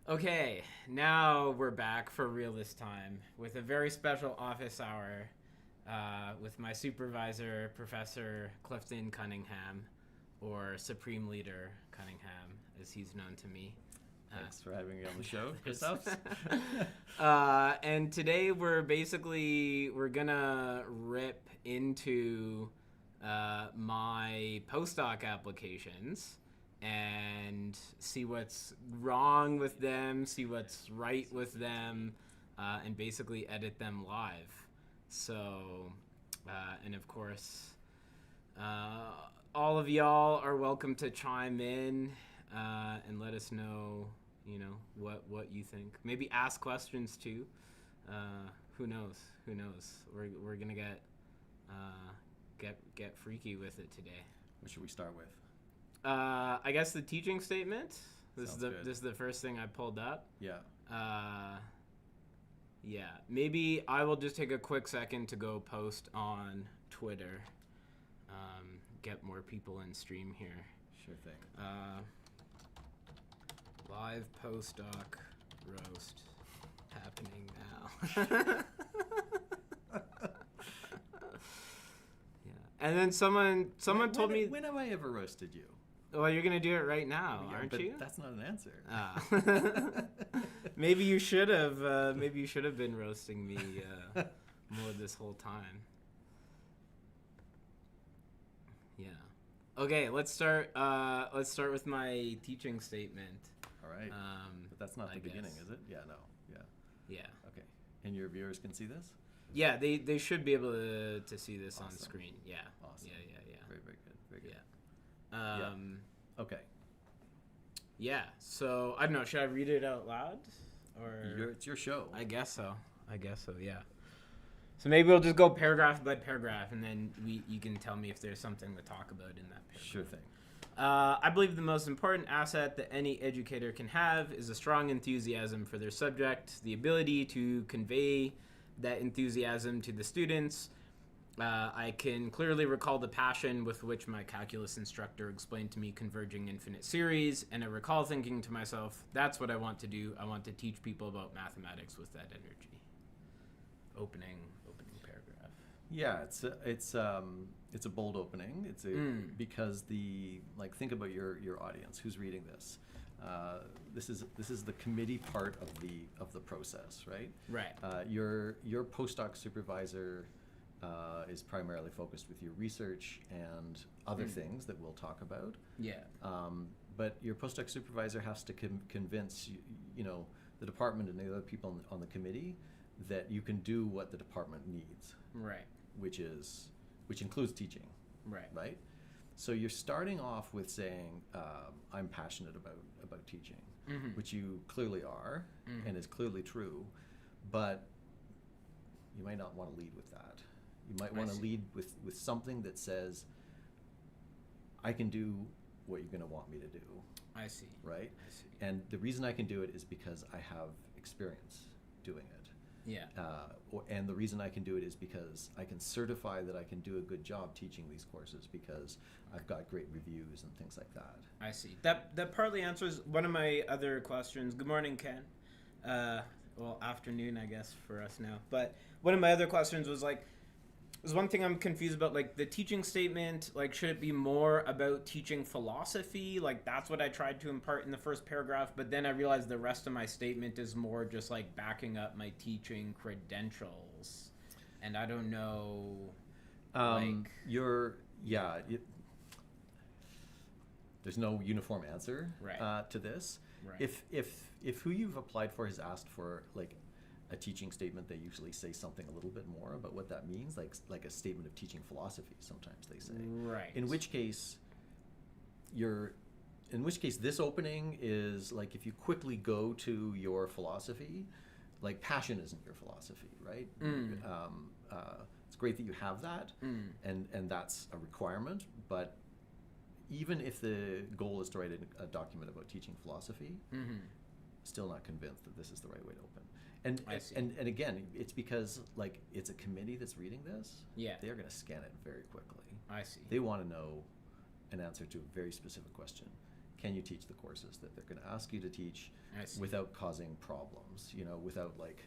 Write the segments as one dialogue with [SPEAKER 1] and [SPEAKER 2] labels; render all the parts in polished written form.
[SPEAKER 1] Okay, now we're back for real this time with a very special office hour with my supervisor, Professor Clifton Cunningham, or Supreme Leader Cunningham, as he's known to me.
[SPEAKER 2] Thanks for having me on the show, Christoph.
[SPEAKER 1] And today we're gonna rip into my postdoc applications and see what's wrong with them, see what's right with them, and basically edit them live. So, and of course, all of y'all are welcome to chime in and let us know, what you think. Maybe ask questions too. Who knows? Who knows? We're gonna get freaky with it today.
[SPEAKER 2] What should we start with?
[SPEAKER 1] I guess the teaching statement. This
[SPEAKER 2] Sounds
[SPEAKER 1] is the first thing I pulled up.
[SPEAKER 2] Yeah.
[SPEAKER 1] Yeah. Maybe I will just take a quick second to go post on Twitter. Get more people in stream here.
[SPEAKER 2] Sure thing.
[SPEAKER 1] Live postdoc roast happening now. Yeah. And then someone told me.
[SPEAKER 2] When have I ever roasted you?
[SPEAKER 1] Well, you're gonna do it right now,
[SPEAKER 2] Yeah,
[SPEAKER 1] aren't
[SPEAKER 2] but
[SPEAKER 1] you?
[SPEAKER 2] that's not an answer.
[SPEAKER 1] Maybe you should have. Maybe you should have been roasting me more this whole time. Yeah. Okay. Let's start. Let's start with my teaching statement.
[SPEAKER 2] All right. But that's not the beginning, is it? Yeah. No. Yeah.
[SPEAKER 1] Yeah.
[SPEAKER 2] Okay. And your viewers can see this?
[SPEAKER 1] Yeah. They should be able to see this on
[SPEAKER 2] Awesome.
[SPEAKER 1] screen. Yeah.
[SPEAKER 2] Awesome.
[SPEAKER 1] Yeah.
[SPEAKER 2] Very, very good. Very good.
[SPEAKER 1] Yeah.
[SPEAKER 2] Okay.
[SPEAKER 1] Yeah. So I don't know. Should I read it out loud, or
[SPEAKER 2] It's your show.
[SPEAKER 1] I guess so. Yeah. So maybe we'll just go paragraph by paragraph, and then you can tell me if there's something to talk about in that paragraph.
[SPEAKER 2] Sure thing.
[SPEAKER 1] I believe the most important asset that any educator can have is a strong enthusiasm for their subject, the ability to convey that enthusiasm to the students. I can clearly recall the passion with which my calculus instructor explained to me converging infinite series, and I recall thinking to myself, that's what I want to do. I want to teach people about mathematics with that energy. Opening paragraph.
[SPEAKER 2] Yeah, it's a bold opening. It's because think about your audience who's reading this. This is the committee part of the process, right?
[SPEAKER 1] Right.
[SPEAKER 2] Your postdoc supervisor is primarily focused with your research and other things that we'll talk about.
[SPEAKER 1] Yeah.
[SPEAKER 2] But your postdoc supervisor has to convince the department and the other people on the committee that you can do what the department needs.
[SPEAKER 1] Right.
[SPEAKER 2] Which includes teaching.
[SPEAKER 1] Right.
[SPEAKER 2] Right. So you're starting off with saying, I'm passionate about teaching, which you clearly are, and is clearly true, but you might not want to lead with that. You might want to lead with something that says, I can do what you're going to want me to do.
[SPEAKER 1] I see.
[SPEAKER 2] Right?
[SPEAKER 1] I see.
[SPEAKER 2] And the reason I can do it is because I have experience doing it.
[SPEAKER 1] Yeah.
[SPEAKER 2] And the reason I can do it is because I can certify that I can do a good job teaching these courses because I've got great reviews and things like that.
[SPEAKER 1] I see. That partly answers one of my other questions. Good morning, Ken. Well, afternoon, I guess, for us now. But one of my other questions was there's one thing I'm confused about, the teaching statement, should it be more about teaching philosophy? That's what I tried to impart in the first paragraph, but then I realized the rest of my statement is more just backing up my teaching credentials. And I don't know,
[SPEAKER 2] there's no uniform answer to this.
[SPEAKER 1] Right.
[SPEAKER 2] If who you've applied for has asked for a teaching statement, they usually say something a little bit more about what that means, like a statement of teaching philosophy, sometimes they say.
[SPEAKER 1] Right.
[SPEAKER 2] In which case this opening is if you quickly go to your philosophy, passion isn't your philosophy, right? It's great that you have that, and that's a requirement, but even if the goal is to write a document about teaching philosophy, still not convinced that this is the right way to open. And again, it's because it's a committee that's reading this.
[SPEAKER 1] Yeah.
[SPEAKER 2] They're going to scan it very quickly.
[SPEAKER 1] I see.
[SPEAKER 2] They want to know an answer to a very specific question. can you teach the courses that they're going to ask you to teach
[SPEAKER 1] I see.
[SPEAKER 2] without causing problems, without like,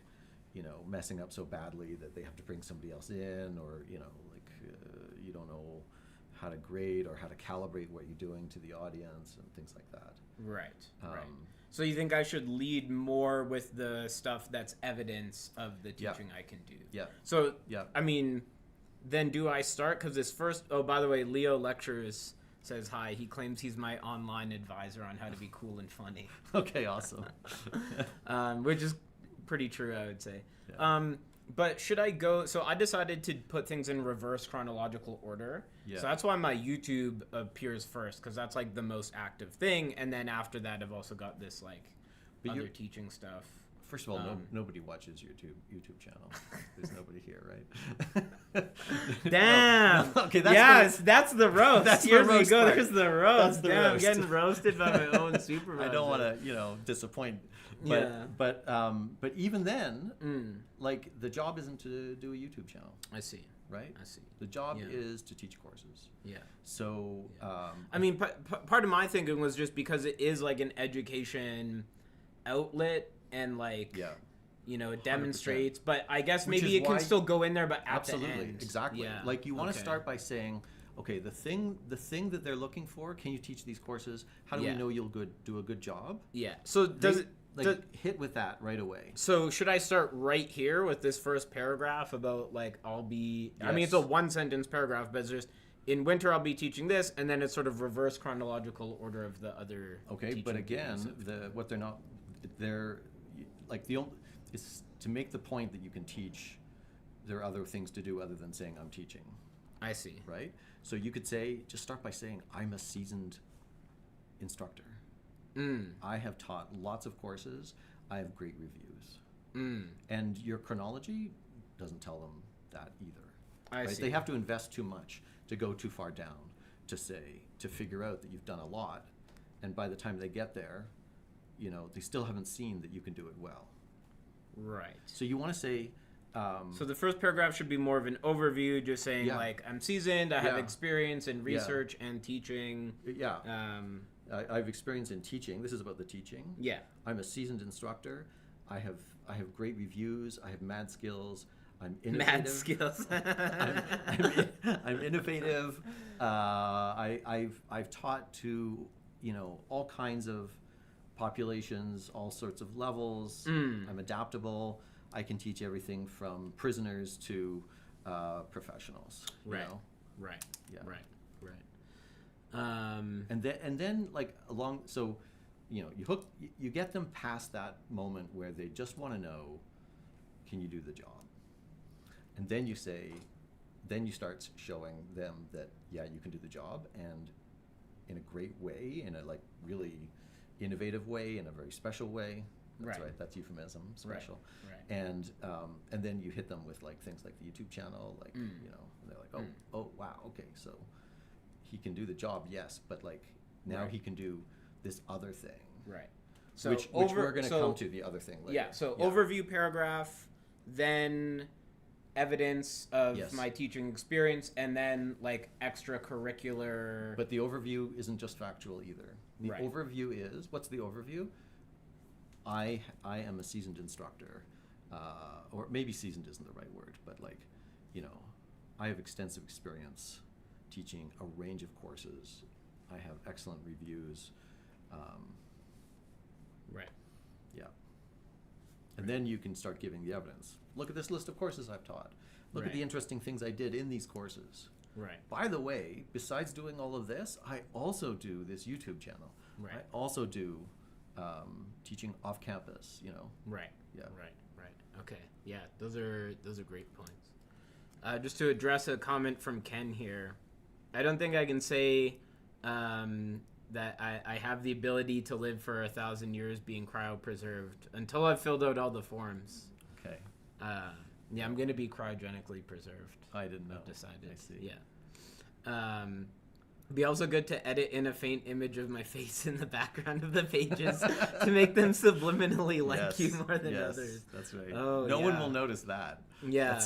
[SPEAKER 2] messing up so badly that they have to bring somebody else in, or, like you don't know how to grade or how to calibrate what you're doing to the audience and things like that.
[SPEAKER 1] Right. Right. So you think I should lead more with the stuff that's evidence of the teaching I can do?
[SPEAKER 2] Yeah.
[SPEAKER 1] So,
[SPEAKER 2] Yeah.
[SPEAKER 1] I mean, then do I start? Because this first... Oh, by the way, Leo Lectures says hi. He claims he's my online advisor on how to be cool and funny.
[SPEAKER 2] Okay, awesome.
[SPEAKER 1] Which is pretty true, I would say.
[SPEAKER 2] Yeah.
[SPEAKER 1] But should I go... So I decided to put things in reverse chronological order.
[SPEAKER 2] Yeah.
[SPEAKER 1] So that's why my YouTube appears first, because that's like the most active thing. And then after that, I've also got this like other teaching stuff.
[SPEAKER 2] First of all, nobody watches your YouTube channel. There's nobody here, right?
[SPEAKER 1] Damn.
[SPEAKER 2] Okay,
[SPEAKER 1] that's the roast.
[SPEAKER 2] That's
[SPEAKER 1] Here
[SPEAKER 2] the
[SPEAKER 1] we
[SPEAKER 2] roast
[SPEAKER 1] go.
[SPEAKER 2] part.
[SPEAKER 1] There's the roast.
[SPEAKER 2] That's the
[SPEAKER 1] Damn, I'm
[SPEAKER 2] roast.
[SPEAKER 1] getting roasted by my own supervisor.
[SPEAKER 2] I don't want to, disappoint. But even then, like the job isn't to do a YouTube channel.
[SPEAKER 1] I see.
[SPEAKER 2] Right?
[SPEAKER 1] I see.
[SPEAKER 2] The job is to teach courses.
[SPEAKER 1] Yeah.
[SPEAKER 2] So,
[SPEAKER 1] I mean, part of my thinking was just because it is like an education outlet and like, it demonstrates, 100%. But I guess maybe it can still go in there, but at the end.
[SPEAKER 2] Exactly.
[SPEAKER 1] Yeah.
[SPEAKER 2] Like you want to start by saying, okay, the thing that they're looking for, can you teach these courses? How do we know you'll do a good job?
[SPEAKER 1] Yeah. So does it...
[SPEAKER 2] hit with that right away.
[SPEAKER 1] So should I start right here with this first paragraph about like I'll be...
[SPEAKER 2] Yes.
[SPEAKER 1] I mean, it's a one sentence paragraph, but it's just in winter I'll be teaching this, and then it's sort of reverse chronological order of the other.
[SPEAKER 2] Okay, but again, is to make the point that you can teach. There are other things to do other than saying I'm teaching.
[SPEAKER 1] I see.
[SPEAKER 2] Right. So you could just start by saying I'm a seasoned instructor. I have taught lots of courses. I have great reviews. And your chronology doesn't tell them that either.
[SPEAKER 1] I see.
[SPEAKER 2] They have to invest too much to go too far down to figure out that you've done a lot. And by the time they get there, they still haven't seen that you can do it well.
[SPEAKER 1] Right.
[SPEAKER 2] So you want to say...
[SPEAKER 1] so the first paragraph should be more of an overview, just saying like, I'm seasoned, I have experience in research and teaching.
[SPEAKER 2] Yeah. I have experience in teaching. This is about the teaching.
[SPEAKER 1] Yeah.
[SPEAKER 2] I'm a seasoned instructor. I have great reviews. I have mad skills. I'm innovative.
[SPEAKER 1] Mad skills.
[SPEAKER 2] I'm innovative. I've taught to all kinds of populations, all sorts of levels. I'm adaptable. I can teach everything from prisoners to professionals.
[SPEAKER 1] Right. Right.
[SPEAKER 2] Yeah.
[SPEAKER 1] Right.
[SPEAKER 2] And then like you get them past that moment where they just want to know, can you do the job? And then you start showing them that you can do the job, and in a great way, in a like really innovative way, in a very special way. That's right. That's euphemism, special. Right. And then you hit them with like things like the YouTube channel, like and they're like, oh wow, okay, so he can do the job, yes, but like now he can do this other thing.
[SPEAKER 1] Right. So
[SPEAKER 2] which we're going to come to the other thing later.
[SPEAKER 1] Yeah. So overview paragraph, then evidence of my teaching experience, and then like extracurricular.
[SPEAKER 2] But the overview isn't just factual either. The overview is, what's the overview? I am a seasoned instructor, or maybe seasoned isn't the right word, but like, I have extensive experience teaching a range of courses. I have excellent reviews.
[SPEAKER 1] Right.
[SPEAKER 2] Yeah. And then you can start giving the evidence. Look at this list of courses I've taught. Look at the interesting things I did in these courses.
[SPEAKER 1] Right.
[SPEAKER 2] By the way, besides doing all of this, I also do this YouTube channel.
[SPEAKER 1] Right.
[SPEAKER 2] I also do teaching off campus,
[SPEAKER 1] Right.
[SPEAKER 2] Yeah.
[SPEAKER 1] Right. Okay. Yeah, those are great points. Just to address a comment from Ken here, I don't think I can say that I have the ability to live for 1,000 years being cryopreserved until I've filled out all the forms.
[SPEAKER 2] Okay.
[SPEAKER 1] Yeah, I'm going to be cryogenically preserved.
[SPEAKER 2] I didn't know.
[SPEAKER 1] I've decided.
[SPEAKER 2] I see.
[SPEAKER 1] Yeah. Be also good to edit in a faint image of my face in the background of the pages to make them subliminally like you more than others.
[SPEAKER 2] That's right.
[SPEAKER 1] Oh,
[SPEAKER 2] no one will notice that.
[SPEAKER 1] Yeah.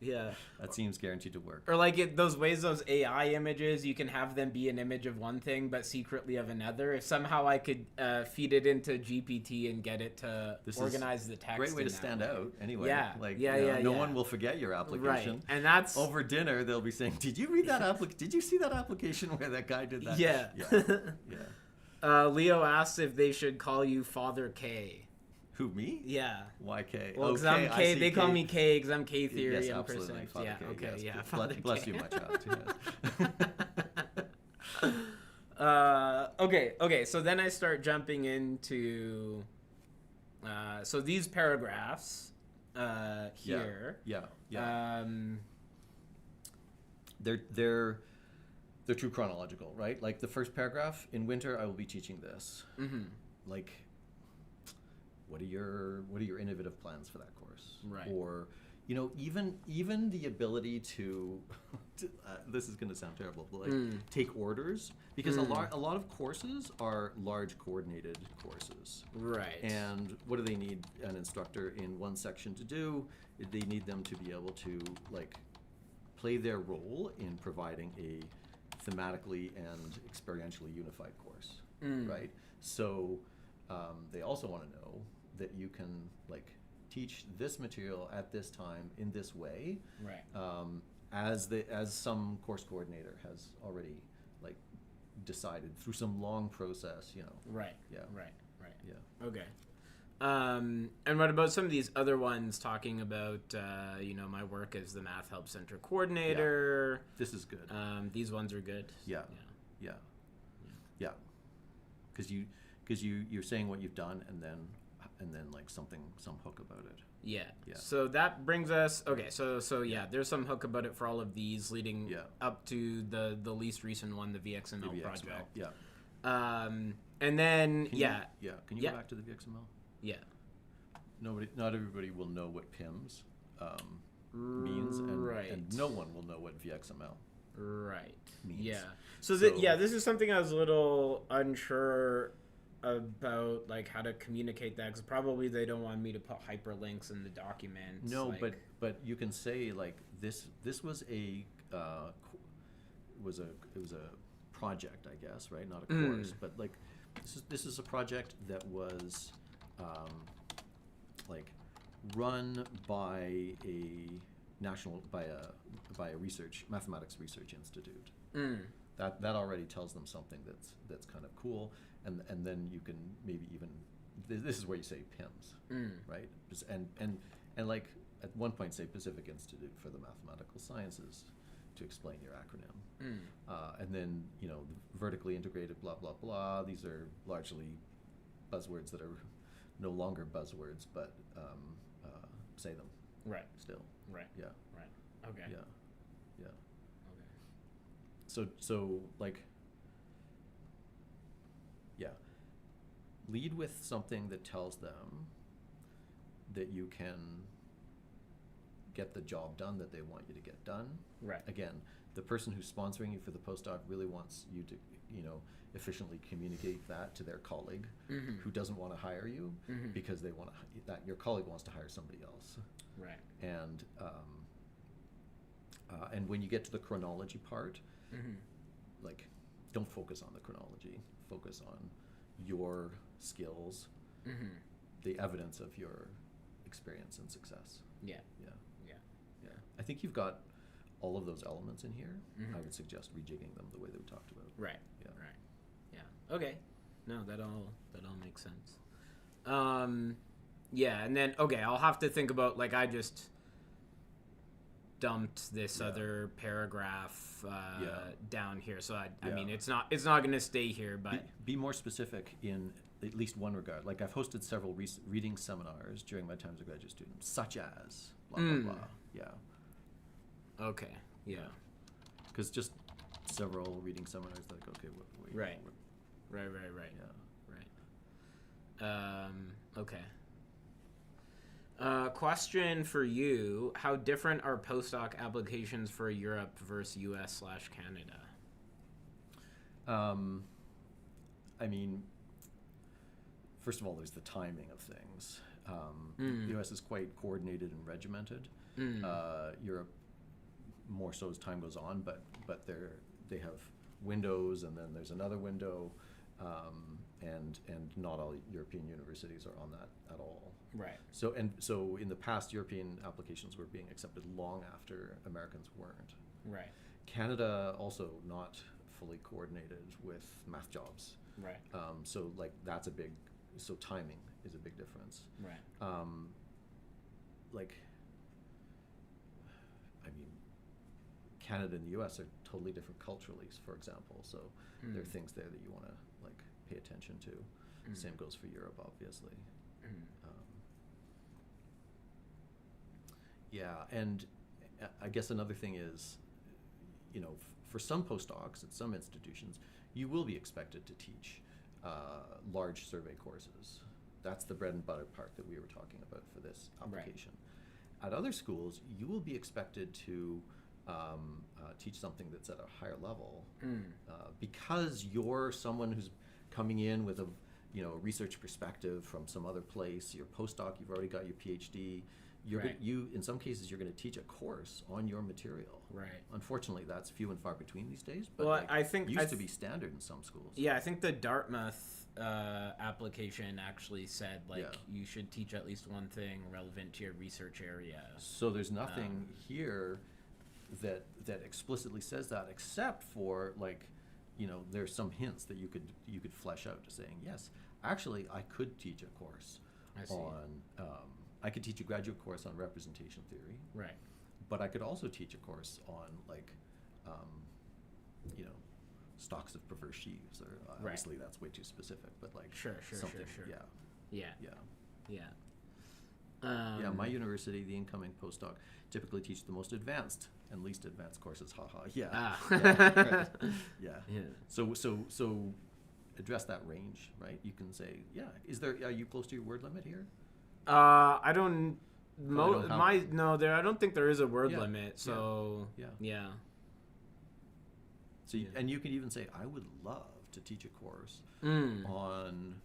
[SPEAKER 1] Yeah.
[SPEAKER 2] That seems guaranteed to work.
[SPEAKER 1] Or like those ways, those AI images, you can have them be an image of one thing but secretly of another. If somehow I could feed it into GPT and get it to organize the text.
[SPEAKER 2] Great way
[SPEAKER 1] in
[SPEAKER 2] to
[SPEAKER 1] that
[SPEAKER 2] stand
[SPEAKER 1] way.
[SPEAKER 2] out. Anyway,
[SPEAKER 1] Yeah.
[SPEAKER 2] like
[SPEAKER 1] Yeah.
[SPEAKER 2] no one will forget your application.
[SPEAKER 1] Right. And that's
[SPEAKER 2] over dinner. They'll be saying, "Did you read that Did you see that application where that guy did that?"
[SPEAKER 1] Yeah.
[SPEAKER 2] Yeah.
[SPEAKER 1] Leo asks if they should call you Father K.
[SPEAKER 2] Who, me?
[SPEAKER 1] Yeah.
[SPEAKER 2] Why K?
[SPEAKER 1] Well, because I'm K. They call me K because I'm K theory.
[SPEAKER 2] Yes,
[SPEAKER 1] I'm
[SPEAKER 2] absolutely. Father
[SPEAKER 1] yeah.
[SPEAKER 2] K,
[SPEAKER 1] Okay.
[SPEAKER 2] yes.
[SPEAKER 1] Yeah.
[SPEAKER 2] Bless you, my child. Yes.
[SPEAKER 1] Okay. So then I start jumping into. So these paragraphs here.
[SPEAKER 2] Yeah. They're true chronological, right? Like the first paragraph, in winter I will be teaching this.
[SPEAKER 1] Mm-hmm.
[SPEAKER 2] Like, what are your innovative plans for that course?
[SPEAKER 1] Right.
[SPEAKER 2] Or, even the ability to this is going to sound terrible, but like take orders, because a lot of courses are large coordinated courses.
[SPEAKER 1] Right.
[SPEAKER 2] And what do they need an instructor in one section to do? They need them to be able to like play their role in providing a thematically and experientially unified course, right? So they also want to know that you can like teach this material at this time in this way,
[SPEAKER 1] right?
[SPEAKER 2] As some course coordinator has already like decided through some long process,
[SPEAKER 1] Right.
[SPEAKER 2] Yeah.
[SPEAKER 1] Right.
[SPEAKER 2] Yeah.
[SPEAKER 1] Okay. And what about some of these other ones talking about, my work as the Math Help Center coordinator?
[SPEAKER 2] Yeah. This is good.
[SPEAKER 1] These ones are good.
[SPEAKER 2] Yeah. Because you're saying what you've done and then like some hook about it.
[SPEAKER 1] Yeah. So that brings us. Okay. So there's some hook about it for all of these leading up to the least recent one, the VXML project.
[SPEAKER 2] Yeah.
[SPEAKER 1] And then
[SPEAKER 2] Can you go back to the VXML?
[SPEAKER 1] Yeah.
[SPEAKER 2] Not everybody will know what PIMS means, and no one will know what VXML means.
[SPEAKER 1] Yeah. So this is something I was a little unsure about, like how to communicate that, because probably they don't want me to put hyperlinks in the documents.
[SPEAKER 2] No, but you can say like this was a project, I guess, right? Not a course, but like this is a project that was like run by a mathematics research institute. That already tells them something that's kind of cool, and then you can maybe even this is where you say PIMS, right? And like at one point say Pacific Institute for the Mathematical Sciences to explain your acronym, and then vertically integrated blah blah blah. These are largely buzzwords that are no longer buzzwords, but say them.
[SPEAKER 1] Right.
[SPEAKER 2] Still.
[SPEAKER 1] Right.
[SPEAKER 2] Yeah.
[SPEAKER 1] Right. Okay.
[SPEAKER 2] Yeah.
[SPEAKER 1] Okay.
[SPEAKER 2] So like, lead with something that tells them that you can get the job done that they want you to get done.
[SPEAKER 1] Right.
[SPEAKER 2] Again, the person who's sponsoring you for the postdoc really wants you to, efficiently communicate that to their colleague who doesn't want to hire you because they want that your colleague wants to hire somebody else.
[SPEAKER 1] Right.
[SPEAKER 2] And when you get to the chronology part, like, don't focus on the chronology. Focus on your skills, the evidence of your experience and success.
[SPEAKER 1] Yeah.
[SPEAKER 2] I think you've got all of those elements in here. I would suggest rejigging them the way that we talked about.
[SPEAKER 1] Right.
[SPEAKER 2] Yeah.
[SPEAKER 1] Right. Yeah. Okay. No, that all makes sense. And then I'll have to think about, like, I just dumped this other paragraph down here, so I mean it's not going to stay here, but
[SPEAKER 2] be more specific in at least one regard. Like, I've hosted several reading seminars during my time as a graduate student, such as blah blah blah. Yeah.
[SPEAKER 1] Okay. Yeah.
[SPEAKER 2] Because just several reading seminars, like, okay,
[SPEAKER 1] Right.
[SPEAKER 2] Yeah.
[SPEAKER 1] Okay. Question for you: how different are postdoc applications for Europe versus US/Canada?
[SPEAKER 2] I mean, first of all, there's the timing of things. The US is quite coordinated and regimented. Europe more so as time goes on, but they have windows, and then there's another window, and not all European universities are on that at all.
[SPEAKER 1] Right.
[SPEAKER 2] So in the past, European applications were being accepted long after Americans weren't.
[SPEAKER 1] Right.
[SPEAKER 2] Canada also not fully coordinated with math jobs.
[SPEAKER 1] Right.
[SPEAKER 2] So like that's so timing is a big difference.
[SPEAKER 1] Right.
[SPEAKER 2] Like, I mean, Canada and the U.S. are totally different culturally, for example. So there are things there that you want to like pay attention to. Same goes for Europe, obviously. Yeah, and I guess another thing is, you know, for some postdocs at some institutions, you will be expected to teach large survey courses. That's the bread and butter part that we were talking about for this application. Right. At other schools, you will be expected to teach something that's at a higher level because you're someone who's coming in with a research perspective from some other place. You're postdoc, you've already got your PhD. You in some cases you're going to teach a course on your material. Right. Unfortunately, that's few and far between these days. But
[SPEAKER 1] well, I think
[SPEAKER 2] used to be standard in some schools.
[SPEAKER 1] Yeah, I think the Dartmouth application actually said you should teach at least one thing relevant to your research area.
[SPEAKER 2] So there's nothing here that explicitly says that, except for there's some hints that you could flesh out to saying yes, actually I could teach a course on. I could teach a graduate course on representation theory. Right. But I could also teach a course on stocks of perverse sheaves, or obviously that's way too specific, but
[SPEAKER 1] sure.
[SPEAKER 2] Yeah. My university, the incoming postdoc, typically teach the most advanced and least advanced courses. Haha. Yeah. Right. Yeah. So address that range, right? You can say, are you close to your word limit here?
[SPEAKER 1] I don't. I don't think there is a word limit. So yeah.
[SPEAKER 2] So and you can even say, I would love to teach a course on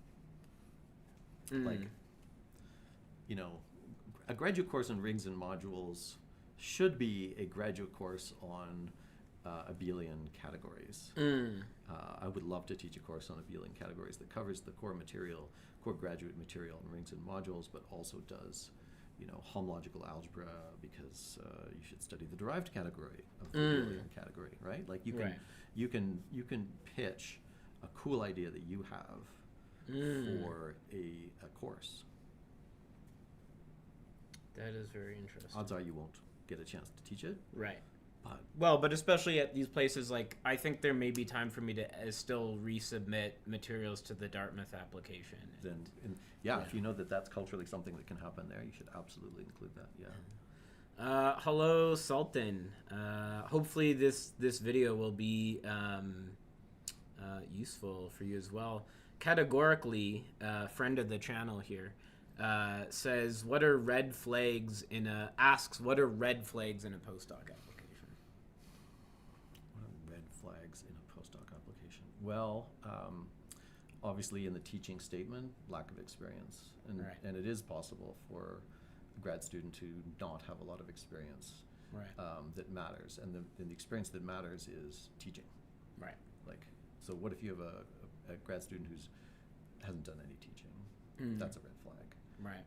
[SPEAKER 2] a graduate course on rings and modules should be a graduate course on abelian categories. I would love to teach a course on abelian categories that covers the core graduate material in rings and modules, but also does homological algebra, because you should study the derived category of the abelian category, right? Like you can pitch a cool idea that you have for a course.
[SPEAKER 1] That is very interesting.
[SPEAKER 2] Odds are you won't get a chance to teach it. Right.
[SPEAKER 1] But especially at these places, I think there may be time for me to still resubmit materials to the Dartmouth application.
[SPEAKER 2] If you know that that's culturally something that can happen there, you should absolutely include that. Yeah.
[SPEAKER 1] Hello, Sultan. Hopefully this video will be useful for you as well. Categorically, friend of the channel here. Says, what are red flags asks what are red flags in a postdoc application?
[SPEAKER 2] What are red flags in a postdoc application? Well, obviously in the teaching statement, lack of experience. And it is possible for a grad student to not have a lot of experience that matters. And the experience that matters is teaching. Right. So what if you have a grad student who hasn't done any teaching? That's a red flag. Right.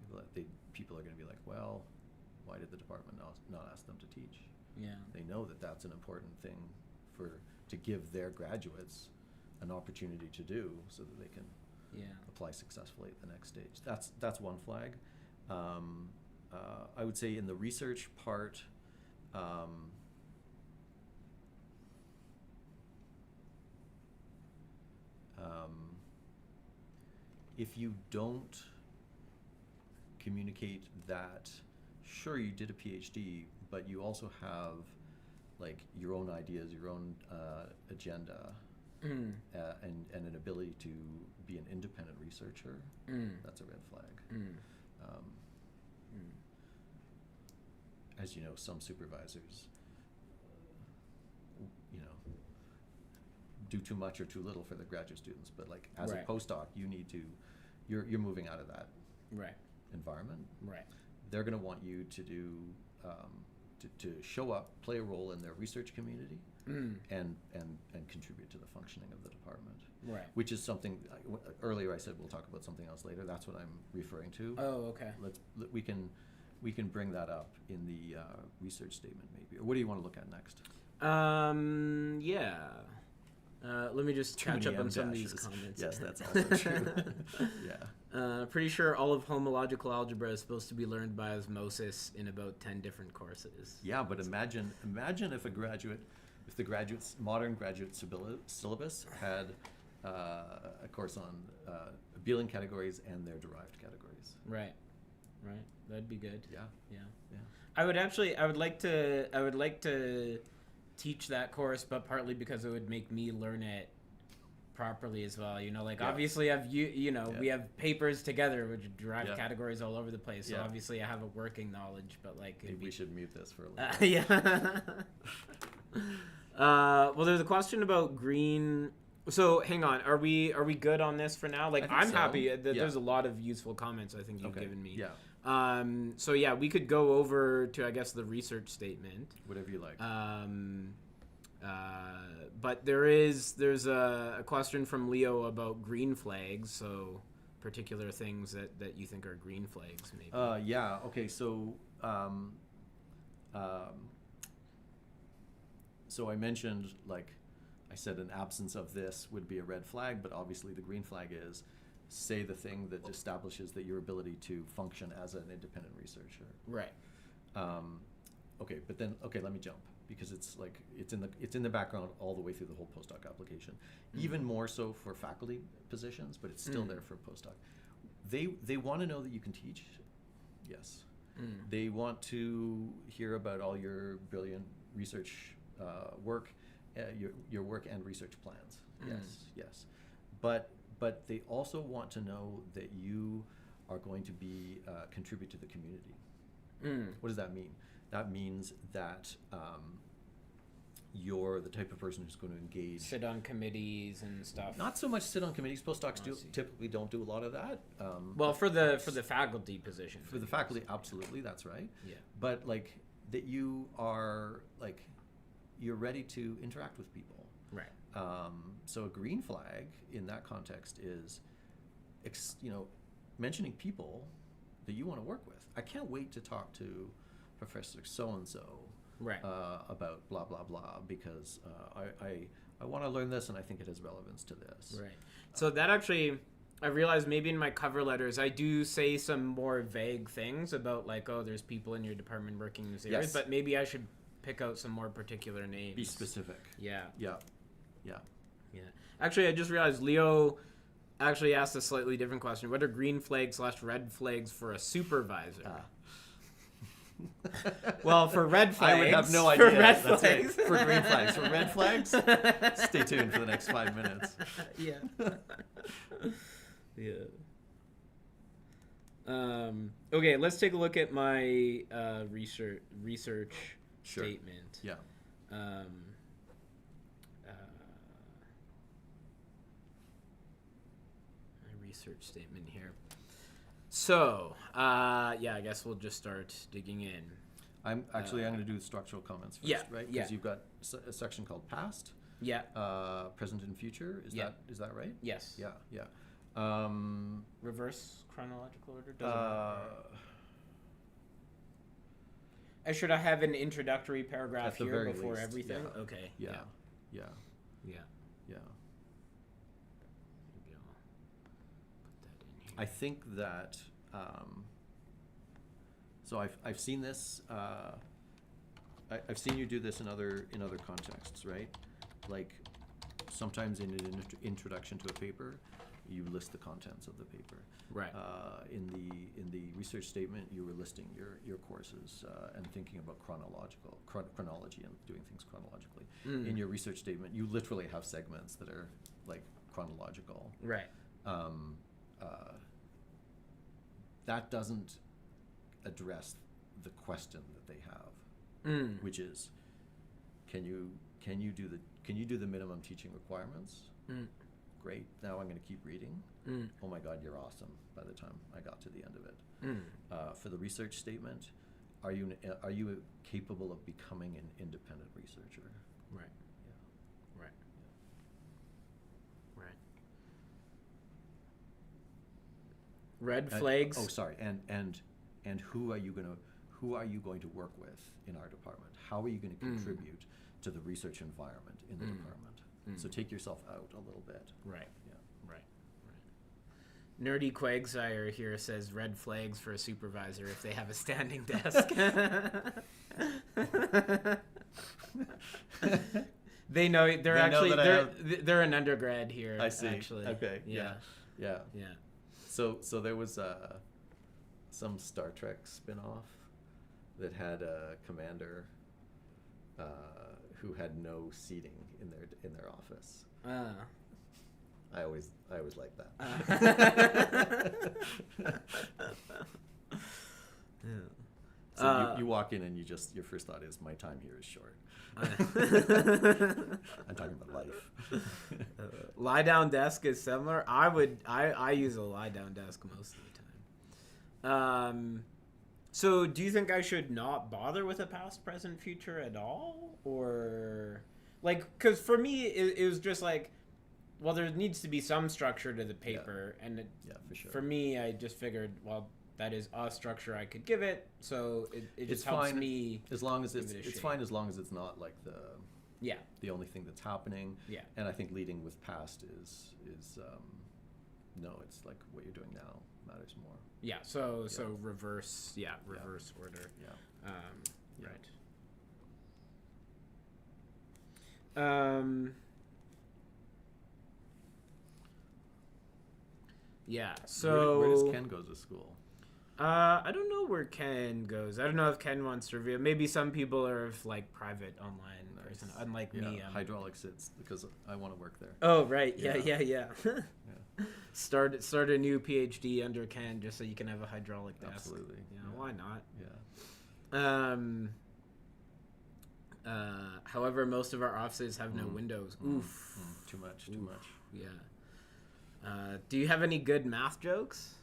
[SPEAKER 2] People are going to be like, well, why did the department not ask them to teach? Yeah. They know that that's an important thing to give their graduates an opportunity to do, so that they can apply successfully at the next stage. That's one flag. I would say in the research part, if you don't communicate that, sure, you did a PhD, but you also have your own ideas, your own agenda, and an ability to be an independent researcher, that's a red flag. As you know, some supervisors do too much or too little for the graduate students, but as a postdoc, you need to, you're moving out of that. Right. environment.
[SPEAKER 1] Right.
[SPEAKER 2] They're going to want you to do to show up, play a role in their research community, and contribute to the functioning of the department.
[SPEAKER 1] Right.
[SPEAKER 2] Which is something earlier I said we'll talk about something else later. That's what I'm referring to.
[SPEAKER 1] Oh, okay.
[SPEAKER 2] We can bring that up in the research statement maybe. Or what do you want to look at next?
[SPEAKER 1] Yeah. Let me just catch up on some of these comments.
[SPEAKER 2] Yes, that's also true. Yeah.
[SPEAKER 1] Pretty sure all of homological algebra is supposed to be learned by osmosis in about 10 different courses.
[SPEAKER 2] Yeah, but imagine if the modern graduate syllabus had a course on abelian categories and their derived categories.
[SPEAKER 1] Right. That'd be good.
[SPEAKER 2] Yeah.
[SPEAKER 1] I would like to teach that course, but partly because it would make me learn it properly as well. Obviously we have papers together which derive categories all over the place. So obviously I have a working knowledge, but
[SPEAKER 2] maybe we should mute this for a little
[SPEAKER 1] bit. Well, there's a question about green. So hang on, are we good on this for now? I'm happy that there's a lot of useful comments I think you've given me.
[SPEAKER 2] Yeah.
[SPEAKER 1] So yeah, we could go over to, I guess, the research statement.
[SPEAKER 2] Whatever you like.
[SPEAKER 1] But there's a question from Leo about green flags. So particular things that you think are green flags, maybe.
[SPEAKER 2] Yeah. Okay. So so I mentioned, I said, an absence of this would be a red flag, but obviously the green flag is, say, the thing that establishes that your ability to function as an independent researcher.
[SPEAKER 1] Right.
[SPEAKER 2] Let me jump, because it's in the background all the way through the whole postdoc application. Even more so for faculty positions, but it's still there for postdoc. They want to know that you can teach. Yes. They want to hear about all your brilliant research work, your work and research plans. Yes. But they also want to know that you are going to contribute to the community. What does that mean? That means that you're the type of person who's going to engage.
[SPEAKER 1] Sit on committees and stuff.
[SPEAKER 2] Not so much sit on committees. Postdocs typically don't do a lot of that.
[SPEAKER 1] Well, for the faculty position.
[SPEAKER 2] For the faculty, absolutely, that's right.
[SPEAKER 1] Yeah.
[SPEAKER 2] But that you are you're ready to interact with people.
[SPEAKER 1] Right.
[SPEAKER 2] So a green flag in that context is, mentioning people that you want to work with. I can't wait to talk to Professor so-and-so about blah, blah, blah, because I want to learn this and I think it has relevance to this.
[SPEAKER 1] Right. So that actually, I realized maybe in my cover letters, I do say some more vague things about there's people in your department working in this area, but maybe I should pick out some more particular names.
[SPEAKER 2] Be specific.
[SPEAKER 1] Yeah.
[SPEAKER 2] Yeah.
[SPEAKER 1] Actually, I just realized Leo actually asked a slightly different question. What are green flags / red flags for a supervisor? Well, for red flags,
[SPEAKER 2] I would have no idea.
[SPEAKER 1] For red
[SPEAKER 2] That's
[SPEAKER 1] flags.
[SPEAKER 2] Right. For green flags. For red flags, stay tuned for the next 5 minutes.
[SPEAKER 1] Yeah. Okay, let's take a look at my research statement.
[SPEAKER 2] Yeah.
[SPEAKER 1] My research statement here. So, I guess we'll just start digging in.
[SPEAKER 2] I'm going to do the structural comments first, right? Because you've got a section called past.
[SPEAKER 1] Yeah.
[SPEAKER 2] Present and future. Is that right?
[SPEAKER 1] Yes.
[SPEAKER 2] Yeah.
[SPEAKER 1] Reverse chronological order doesn't matter. Should I have an introductory paragraph here before
[SPEAKER 2] least,
[SPEAKER 1] everything?
[SPEAKER 2] Yeah.
[SPEAKER 1] Okay.
[SPEAKER 2] Yeah.
[SPEAKER 1] Yeah.
[SPEAKER 2] Maybe I'll put that in here. I think that so I've seen this. I've seen you do this in other contexts, right? Sometimes in an introduction to a paper, you list the contents of the paper.
[SPEAKER 1] Right.
[SPEAKER 2] In the research statement, you were listing your courses and thinking about chronology and doing things chronologically. In your research statement, you literally have segments that are chronological.
[SPEAKER 1] Right.
[SPEAKER 2] That doesn't address the question that they have, which is, can you do the minimum teaching requirements? Great. Now I'm going to keep reading. Oh my God, you're awesome. By the time I got to the end of it, For the research statement, are you capable of becoming an independent researcher?
[SPEAKER 1] Right.
[SPEAKER 2] Yeah.
[SPEAKER 1] Right. Right. Red flags.
[SPEAKER 2] Sorry. And who are you going to work with in our department? How are you going to contribute to the research environment in the department? So take yourself out a little bit.
[SPEAKER 1] Right.
[SPEAKER 2] Yeah.
[SPEAKER 1] Right. Nerdy Quagsire here says red flags for a supervisor if they have a standing desk. They know they're an undergrad here.
[SPEAKER 2] I see.
[SPEAKER 1] Actually.
[SPEAKER 2] Okay.
[SPEAKER 1] Yeah.
[SPEAKER 2] So there was some Star Trek spin-off that had a commander who had no seating in their office. I always like that. So you walk in and your first thought is, my time here is short. I'm talking about life.
[SPEAKER 1] Lie down desk is similar. I use a lie down desk most of the time. So do you think I should not bother with a past, present, future at all? Or like, because for me it was just like, well, there needs to be some structure to the paper, and
[SPEAKER 2] for sure.
[SPEAKER 1] For me, I just figured, well, that is a structure I could give it, so it just helps me.
[SPEAKER 2] As long as it's fine, as long as it's not like the only thing that's happening.
[SPEAKER 1] Yeah.
[SPEAKER 2] And I think leading with past is no, it's like what you're doing now matters more.
[SPEAKER 1] Yeah. So reverse. Yeah. Reverse order.
[SPEAKER 2] Yeah.
[SPEAKER 1] Right. Yeah. So
[SPEAKER 2] where does Ken go to school?
[SPEAKER 1] I don't know where Ken goes. I don't know if Ken wants to reveal. Maybe some people are of like private online person, unlike me.
[SPEAKER 2] Hydraulics, because I want to work there.
[SPEAKER 1] Oh right, yeah. Start a new PhD under Ken just so you can have a hydraulic desk.
[SPEAKER 2] Absolutely.
[SPEAKER 1] Why not?
[SPEAKER 2] Yeah.
[SPEAKER 1] However, most of our offices have no windows. Oof.
[SPEAKER 2] Too much.
[SPEAKER 1] Yeah. Do you have any good math jokes?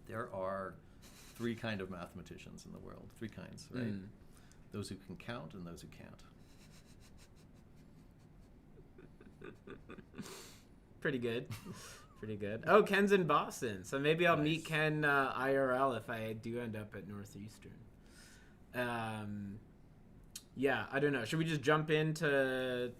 [SPEAKER 2] There are 3 kinds of mathematicians in the world. 3 kinds, right? Those who can count and those who can't.
[SPEAKER 1] Pretty good. Oh, Ken's in Boston, so maybe I'll meet Ken IRL if I do end up at Northeastern. Yeah, I don't know. Should we just jump into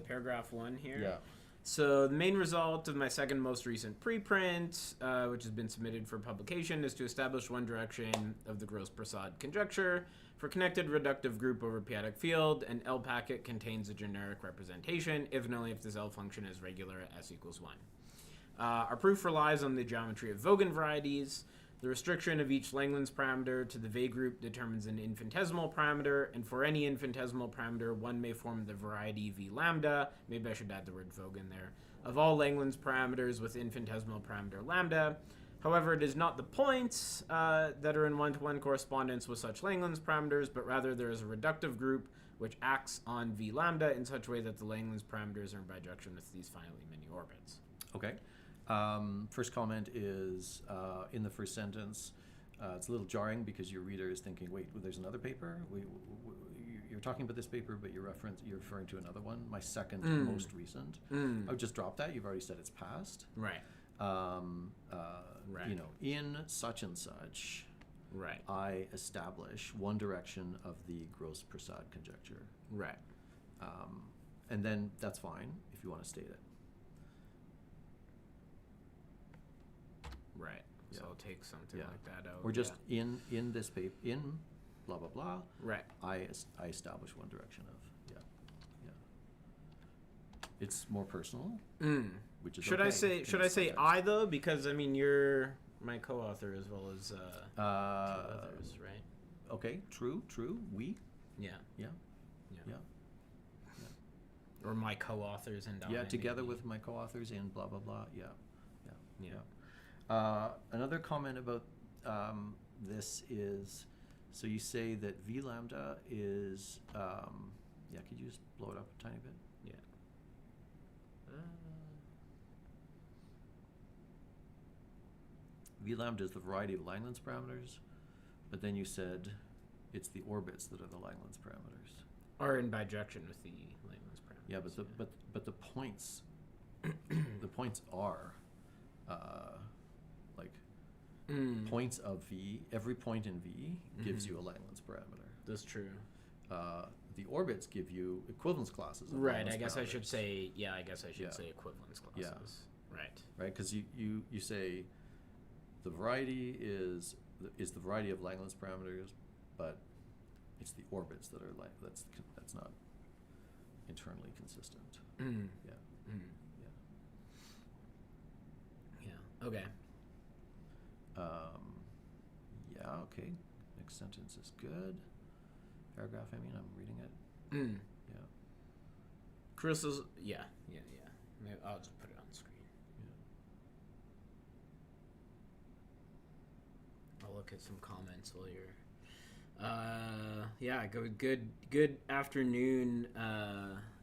[SPEAKER 1] paragraph 1 here?
[SPEAKER 2] Yeah.
[SPEAKER 1] So the main result of my second most recent preprint, which has been submitted for publication, is to establish one direction of the Gross-Prasad conjecture for connected reductive group over p-adic field. An L packet contains a generic representation, if and only if this L function is regular at s equals 1. Our proof relies on the geometry of Vogel varieties. The restriction of each Langlands parameter to the V group determines an infinitesimal parameter, and for any infinitesimal parameter, one may form the variety V lambda, maybe I should add the word Vogel in there, of all Langlands parameters with infinitesimal parameter lambda. However, it is not the points that are in one-to-one correspondence with such Langlands parameters, but rather there is a reductive group which acts on V lambda in such a way that the Langlands parameters are in bijection with these finitely many orbits.
[SPEAKER 2] Okay. First comment is in the first sentence. It's a little jarring because your reader is thinking, wait, well, there's another paper? You're talking about this paper, but you're referring to another one, my second most recent. I would just drop that. You've already said it's past.
[SPEAKER 1] Right.
[SPEAKER 2] Right. In such and such,
[SPEAKER 1] right,
[SPEAKER 2] I establish one direction of the Gross-Prasad conjecture.
[SPEAKER 1] Right.
[SPEAKER 2] And then that's fine if you want to state it.
[SPEAKER 1] Right. So I'll take something like that out.
[SPEAKER 2] Or just in this paper, in blah, blah, blah.
[SPEAKER 1] Right.
[SPEAKER 2] I establish one direction of, It's more personal, which is
[SPEAKER 1] Should I say I, though? Because, I mean, you're my co-author as well as two others, right?
[SPEAKER 2] Okay, true. We?
[SPEAKER 1] Yeah.
[SPEAKER 2] Yeah.
[SPEAKER 1] Or my co-authors and
[SPEAKER 2] together with my co-authors in blah, blah, blah. Another comment about this is, so you say that V lambda is, could you just blow it up a tiny bit?
[SPEAKER 1] Yeah.
[SPEAKER 2] V lambda is the variety of Langlands parameters, but then you said it's the orbits that are the Langlands parameters.
[SPEAKER 1] Are in bijection with the Langlands parameters.
[SPEAKER 2] Yeah, but the points, the points are, like points of V. Every point in V gives you a Langlands parameter.
[SPEAKER 1] That's true.
[SPEAKER 2] The orbits give you equivalence classes. Of
[SPEAKER 1] Right.
[SPEAKER 2] Langlands
[SPEAKER 1] I guess
[SPEAKER 2] parameters.
[SPEAKER 1] I should say. Yeah. I guess I should
[SPEAKER 2] Yeah.
[SPEAKER 1] say equivalence classes.
[SPEAKER 2] Yeah.
[SPEAKER 1] Right.
[SPEAKER 2] Right, because you say the variety is the variety of Langlands parameters, but it's the orbits that are that's not internally consistent.
[SPEAKER 1] Mm.
[SPEAKER 2] Yeah.
[SPEAKER 1] Mm.
[SPEAKER 2] Yeah.
[SPEAKER 1] Yeah. Okay.
[SPEAKER 2] Yeah. Okay. Next sentence is good. Paragraph. I mean, I'm reading it.
[SPEAKER 1] Mm.
[SPEAKER 2] Yeah.
[SPEAKER 1] Crystals. Yeah. Yeah. Yeah. Maybe I'll just put it on the screen.
[SPEAKER 2] Yeah.
[SPEAKER 1] I'll look at some comments while you're. Yeah. Good afternoon.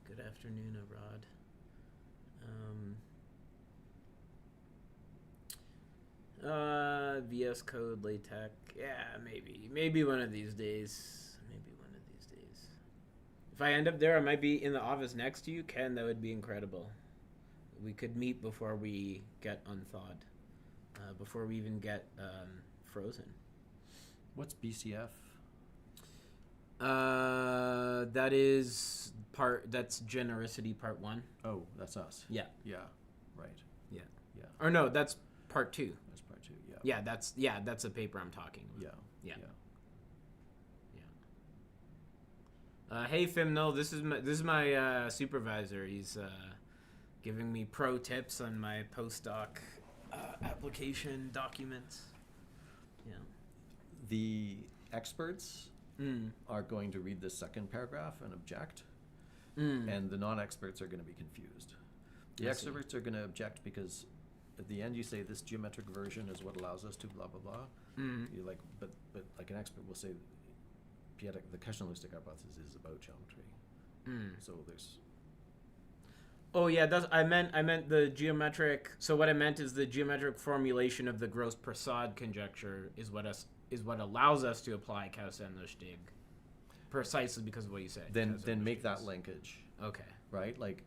[SPEAKER 1] Good afternoon, Arad. VS Code, LaTeX. Yeah, maybe one of these days. If I end up there, I might be in the office next to you, Ken. That would be incredible. We could meet before we get unthawed, before we even get frozen.
[SPEAKER 2] What's BCF?
[SPEAKER 1] That's generosity part 1.
[SPEAKER 2] Oh, that's us.
[SPEAKER 1] Yeah.
[SPEAKER 2] Yeah. Right.
[SPEAKER 1] Yeah.
[SPEAKER 2] Yeah.
[SPEAKER 1] Or no, that's part 2.
[SPEAKER 2] That's part 2. Yeah.
[SPEAKER 1] Yeah, that's a paper I'm talking about.
[SPEAKER 2] Yeah.
[SPEAKER 1] Hey Fimnel, this is my supervisor. He's giving me pro tips on my postdoc application documents. Yeah.
[SPEAKER 2] The experts are going to read the second paragraph and object, and the non-experts are going to be confused. The experts are going to object because at the end you say this geometric version is what allows us to blah blah blah. You're like, but like an expert will say, p-adic, the cushion-holistic hypothesis is about geometry. So there's.
[SPEAKER 1] Oh yeah, I meant the geometric. So what I meant is the geometric formulation of the Gross-Prasad conjecture is what allows us to apply Kausan-Lustig, precisely because of what you said.
[SPEAKER 2] Then make that linkage.
[SPEAKER 1] Okay.
[SPEAKER 2] Right, like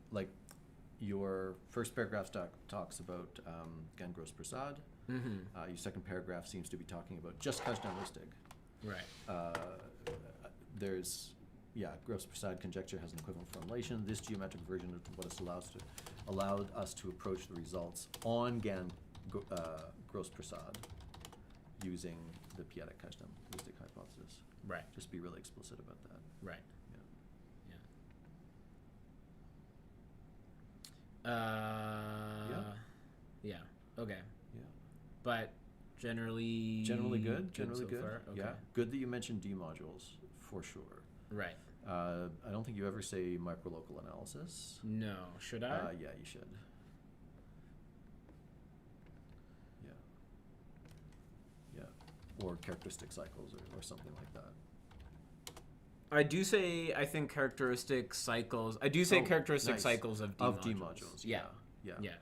[SPEAKER 2] your first paragraph talks about again Gross-Prasad. Your second paragraph seems to be talking about just Kausan-Lustig.
[SPEAKER 1] Right.
[SPEAKER 2] There's Gross-Prasad conjecture has an equivalent formulation. This geometric version of what it allowed us to approach the results on Gross-Prasad using the p-adic Kausan-Lustig hypothesis.
[SPEAKER 1] Right.
[SPEAKER 2] Just be really explicit about that.
[SPEAKER 1] Right. Yeah. Okay.
[SPEAKER 2] Yeah.
[SPEAKER 1] But generally
[SPEAKER 2] good.
[SPEAKER 1] So far? Okay.
[SPEAKER 2] Yeah. Good that you mentioned D modules for sure.
[SPEAKER 1] Right.
[SPEAKER 2] I don't think you ever say microlocal analysis.
[SPEAKER 1] No. Should I?
[SPEAKER 2] Yeah, you should. Yeah. Or characteristic cycles or something like that.
[SPEAKER 1] I do say, I think characteristic cycles. I do say characteristic
[SPEAKER 2] nice.
[SPEAKER 1] Cycles of D modules.
[SPEAKER 2] Yeah.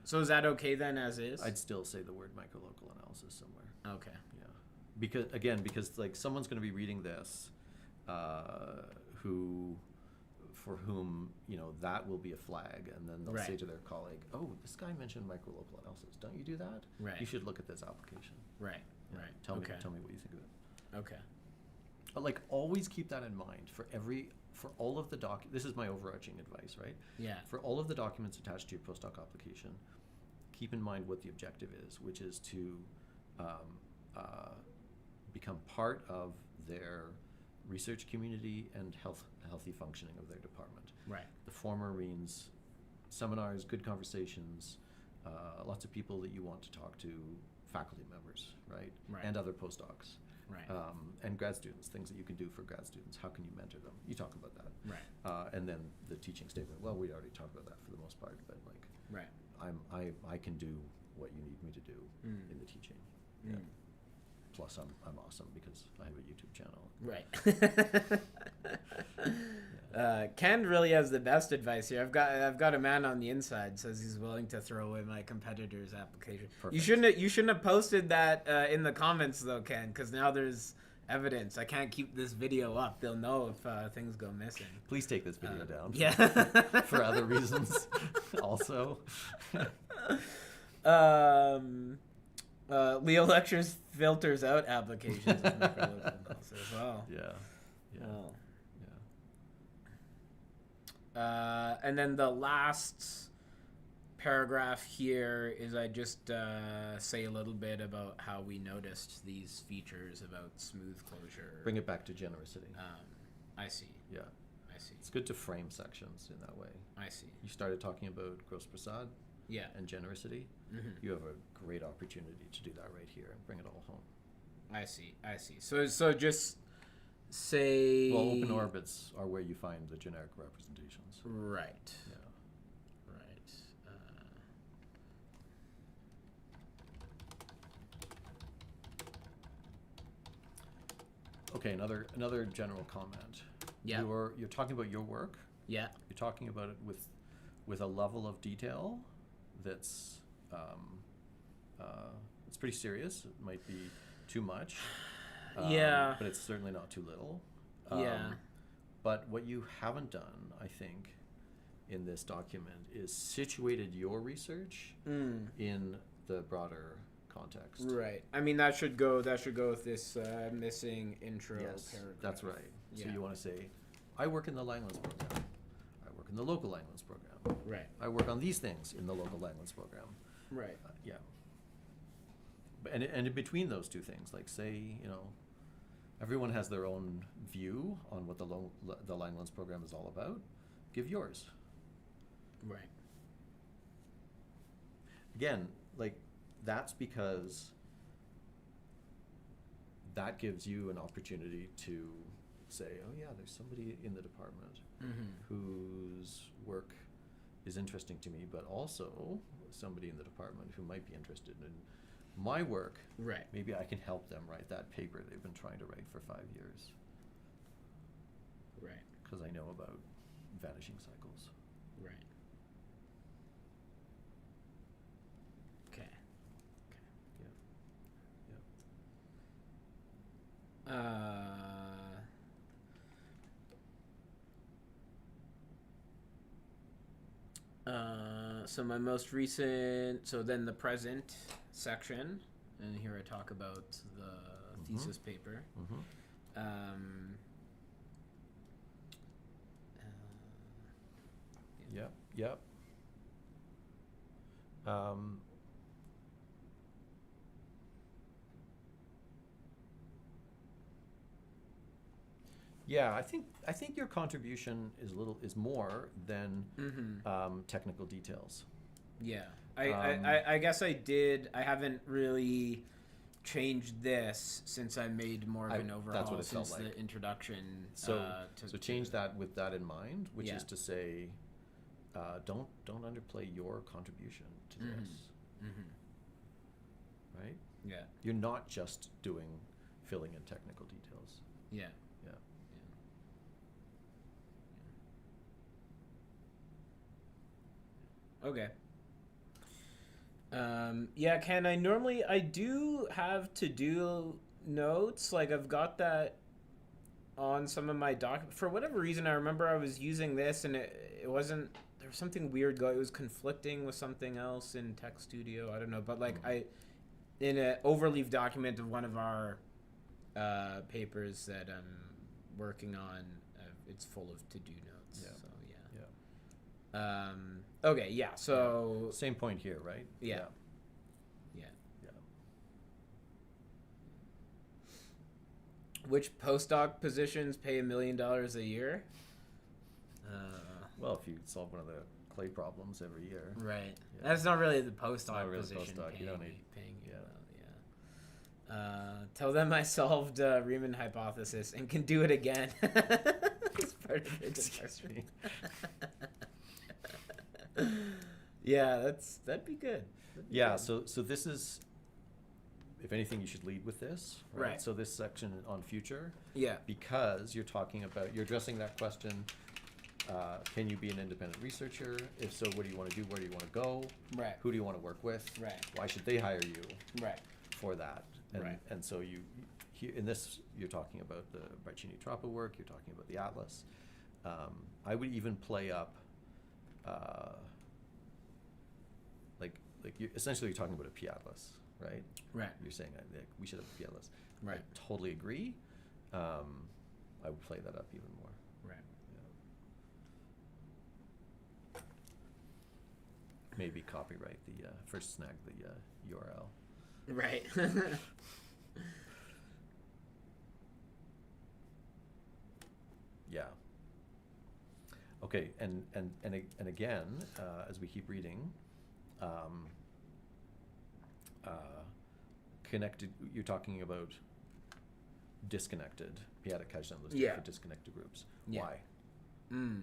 [SPEAKER 1] So is that okay then, as is?
[SPEAKER 2] I'd still say the word microlocal analysis somewhere.
[SPEAKER 1] Okay.
[SPEAKER 2] Yeah. Because like someone's going to be reading this, for whom that will be a flag, and then they'll say to their colleague, "Oh, this guy mentioned microlocal analysis. Don't you do that?
[SPEAKER 1] Right.
[SPEAKER 2] You should look at this application."
[SPEAKER 1] Right.
[SPEAKER 2] Yeah.
[SPEAKER 1] Right.
[SPEAKER 2] Tell me what you think of it.
[SPEAKER 1] Okay.
[SPEAKER 2] But like always keep that in mind for all of the this is my overarching advice, right?
[SPEAKER 1] Yeah.
[SPEAKER 2] For all of the documents attached to your postdoc application, keep in mind what the objective is, which is to become part of their research community and healthy functioning of their department.
[SPEAKER 1] Right.
[SPEAKER 2] The former means seminars, good conversations, lots of people that you want to talk to, faculty members, right? And other postdocs.
[SPEAKER 1] Right.
[SPEAKER 2] And grad students, things that you can do for grad students. How can you mentor them? You talk about that.
[SPEAKER 1] Right.
[SPEAKER 2] And then the teaching statement. Well, we already talked about that for the most part, but like,
[SPEAKER 1] right.
[SPEAKER 2] I can do what you need me to do in the teaching. Yeah. plus I'm awesome because I have a YouTube channel.
[SPEAKER 1] Right. Ken really has the best advice here. I've got a man on the inside says he's willing to throw away my competitor's application.
[SPEAKER 2] Perfect.
[SPEAKER 1] You shouldn't have posted that in the comments though, Ken, because now there's evidence. I can't keep this video up. They'll know if things go missing.
[SPEAKER 2] Please take this video down.
[SPEAKER 1] Yeah.
[SPEAKER 2] For other reasons, also.
[SPEAKER 1] Leo Lectures filters out applications with microlocal as well.
[SPEAKER 2] Yeah.
[SPEAKER 1] Well. And then the last paragraph here is I just say a little bit about how we noticed these features about smooth closure.
[SPEAKER 2] Bring it back to genericity.
[SPEAKER 1] I see.
[SPEAKER 2] Yeah.
[SPEAKER 1] I see.
[SPEAKER 2] It's good to frame sections in that way.
[SPEAKER 1] I see.
[SPEAKER 2] You started talking about gross prasad and genericity.
[SPEAKER 1] Mm-hmm.
[SPEAKER 2] You have a great opportunity to do that right here and bring it all home.
[SPEAKER 1] I see. So just say...
[SPEAKER 2] Well, open orbits are where you find the generic representations.
[SPEAKER 1] Right.
[SPEAKER 2] Yeah.
[SPEAKER 1] Right.
[SPEAKER 2] Okay, another general comment.
[SPEAKER 1] Yeah.
[SPEAKER 2] You're talking about your work.
[SPEAKER 1] Yeah.
[SPEAKER 2] You're talking about it with a level of detail that's it's pretty serious. It might be too much.
[SPEAKER 1] Yeah.
[SPEAKER 2] But it's certainly not too little.
[SPEAKER 1] Yeah.
[SPEAKER 2] But what you haven't done, I think, in this document is situated your research in the broader context.
[SPEAKER 1] Right. I mean, that should go with this missing intro
[SPEAKER 2] Yes,
[SPEAKER 1] paragraph.
[SPEAKER 2] that's right. So
[SPEAKER 1] Yeah.
[SPEAKER 2] you want to say, I work in the Langlands program. I work in the local Langlands program.
[SPEAKER 1] Right.
[SPEAKER 2] I work on these things in the local Langlands program.
[SPEAKER 1] Right.
[SPEAKER 2] Yeah. And in between those two things, like say, everyone has their own view on what the Langlands program is all about. Give yours.
[SPEAKER 1] Right.
[SPEAKER 2] Again, that's because that gives you an opportunity to say, oh yeah, there's somebody in the department whose work is interesting to me, but also somebody in the department who might be interested in my work.
[SPEAKER 1] Right.
[SPEAKER 2] Maybe I can help them write that paper they've been trying to write for 5 years.
[SPEAKER 1] Right.
[SPEAKER 2] Because I know about vanishing cycles.
[SPEAKER 1] Right. Okay. So my most recent, so then the present section, and here I talk about the thesis paper.
[SPEAKER 2] Yep. Yeah, I think your contribution is more than technical details.
[SPEAKER 1] Yeah, I guess I did. I haven't really changed this since I made more of an overhaul
[SPEAKER 2] that's what it
[SPEAKER 1] since
[SPEAKER 2] felt like.
[SPEAKER 1] the introduction.
[SPEAKER 2] So change that with that in mind, which
[SPEAKER 1] Yeah.
[SPEAKER 2] is to say, don't underplay your contribution to this. Right?
[SPEAKER 1] Yeah.
[SPEAKER 2] You're not just filling in technical details.
[SPEAKER 1] Yeah.
[SPEAKER 2] Yeah.
[SPEAKER 1] Okay. Yeah, Ken, I do have to-do notes. Like, I've got that on some of my for whatever reason, I remember I was using this and it wasn't, there was something weird going, it was conflicting with something else in Tech Studio. I don't know, but like in an overleaf document of one of our papers that I'm working on, it's full of to-do notes.
[SPEAKER 2] Yeah.
[SPEAKER 1] So yeah. Okay, yeah, so...
[SPEAKER 2] Same point here, right?
[SPEAKER 1] Yeah. Which postdoc positions pay $1 million a year?
[SPEAKER 2] Well, if you solve one of the clay problems every year.
[SPEAKER 1] Right.
[SPEAKER 2] Yeah.
[SPEAKER 1] That's not really the postdoc
[SPEAKER 2] Not really
[SPEAKER 1] position.
[SPEAKER 2] postdoc. You don't need...
[SPEAKER 1] Paying you well, yeah. Tell them I solved Riemann hypothesis and can do it again. It's part of the discussion. Yeah, that'd be good.
[SPEAKER 2] Yeah, so this is if anything, you should lead with this, right?
[SPEAKER 1] Right.
[SPEAKER 2] So this section on future,
[SPEAKER 1] Yeah.
[SPEAKER 2] because you're addressing that question. Can you be an independent researcher? If so, what do you want to do? Where do you want to go?
[SPEAKER 1] Right.
[SPEAKER 2] Who do you want to work with?
[SPEAKER 1] Right.
[SPEAKER 2] Why should they hire you
[SPEAKER 1] Right.
[SPEAKER 2] for that? And,
[SPEAKER 1] Right.
[SPEAKER 2] and so in this, you're talking about the Barcini-Troppa work, you're talking about the Atlas. I would even play up, essentially you're talking about a p-atlas, right?
[SPEAKER 1] Right.
[SPEAKER 2] You're saying we should have a p-atlas.
[SPEAKER 1] Right.
[SPEAKER 2] I totally agree. I would play that up even more.
[SPEAKER 1] Right.
[SPEAKER 2] Yeah. Maybe copyright first snag the URL.
[SPEAKER 1] Right.
[SPEAKER 2] Yeah. Okay, and again, as we keep reading, connected. You're talking about disconnected p-adic cache downloads
[SPEAKER 1] Yeah.
[SPEAKER 2] for disconnected groups.
[SPEAKER 1] Yeah.
[SPEAKER 2] Why?
[SPEAKER 1] Mm.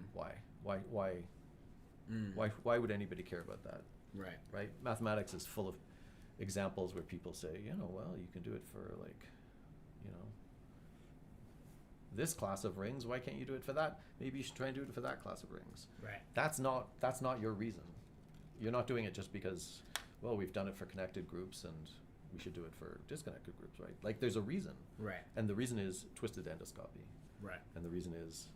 [SPEAKER 2] Why would anybody care about that?
[SPEAKER 1] Right.
[SPEAKER 2] Right? Mathematics is full of examples where people say, well, you can do it for this class of rings. Why can't you do it for that? Maybe you should try and do it for that class of rings.
[SPEAKER 1] Right.
[SPEAKER 2] That's not your reason. You're not doing it just because, well, we've done it for connected groups and we should do it for disconnected groups, right? Like there's a reason.
[SPEAKER 1] Right.
[SPEAKER 2] And the reason is twisted endoscopy.
[SPEAKER 1] Right.
[SPEAKER 2] And the reason is,